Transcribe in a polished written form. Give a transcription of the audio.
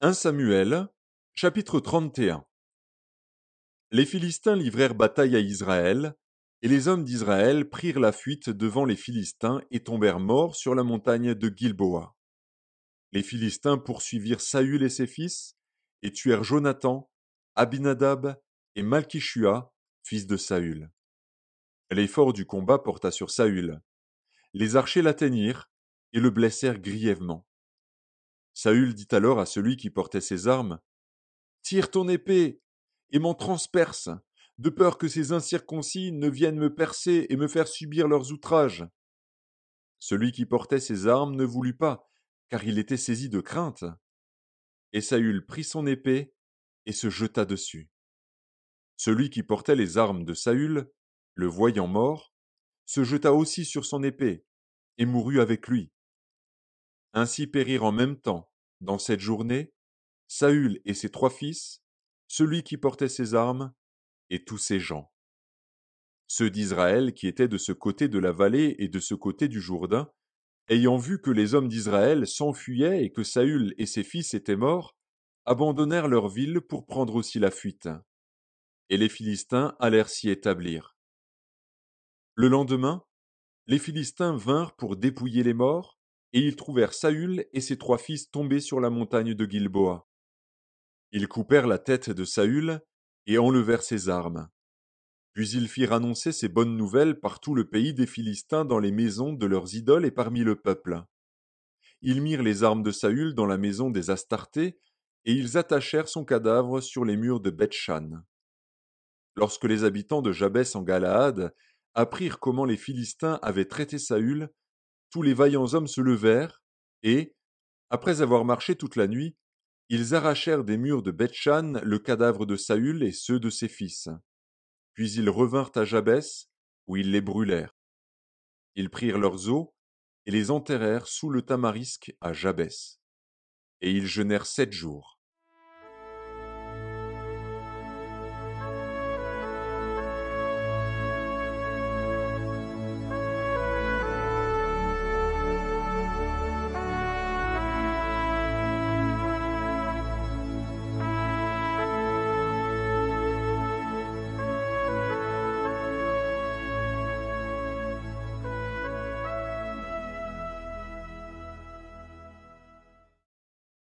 1 Samuel, chapitre 31. Les Philistins livrèrent bataille à Israël, et les hommes d'Israël prirent la fuite devant les Philistins et tombèrent morts sur la montagne de Gilboa. Les Philistins poursuivirent Saül et ses fils, et tuèrent Jonathan, Abinadab et Malchishua, fils de Saül. L'effort du combat porta sur Saül. Les archers l'atteignirent et le blessèrent grièvement. Saül dit alors à celui qui portait ses armes: Tire ton épée et m'en transperce, de peur que ces incirconcis ne viennent me percer et me faire subir leurs outrages. Celui qui portait ses armes ne voulut pas, car il était saisi de crainte. Et Saül prit son épée et se jeta dessus. Celui qui portait les armes de Saül, le voyant mort, se jeta aussi sur son épée et mourut avec lui. Ainsi périrent en même temps, dans cette journée, Saül et ses 3 fils, celui qui portait ses armes et tous ses gens. Ceux d'Israël qui étaient de ce côté de la vallée et de ce côté du Jourdain, ayant vu que les hommes d'Israël s'enfuyaient et que Saül et ses fils étaient morts, abandonnèrent leur ville pour prendre aussi la fuite. Et les Philistins allèrent s'y établir. Le lendemain, les Philistins vinrent pour dépouiller les morts, et ils trouvèrent Saül et ses 3 fils tombés sur la montagne de Gilboa. Ils coupèrent la tête de Saül et enlevèrent ses armes. Puis ils firent annoncer ces bonnes nouvelles par tout le pays des Philistins dans les maisons de leurs idoles et parmi le peuple. Ils mirent les armes de Saül dans la maison des Astartés, et ils attachèrent son cadavre sur les murs de Beth-Shan. Lorsque les habitants de Jabès en Galaad apprirent comment les Philistins avaient traité Saül, tous les vaillants hommes se levèrent, et, après avoir marché toute la nuit, ils arrachèrent des murs de Beth-Shan le cadavre de Saül et ceux de ses fils. Puis ils revinrent à Jabès, où ils les brûlèrent. Ils prirent leurs os et les enterrèrent sous le tamarisc à Jabès. Et ils jeûnèrent 7 jours.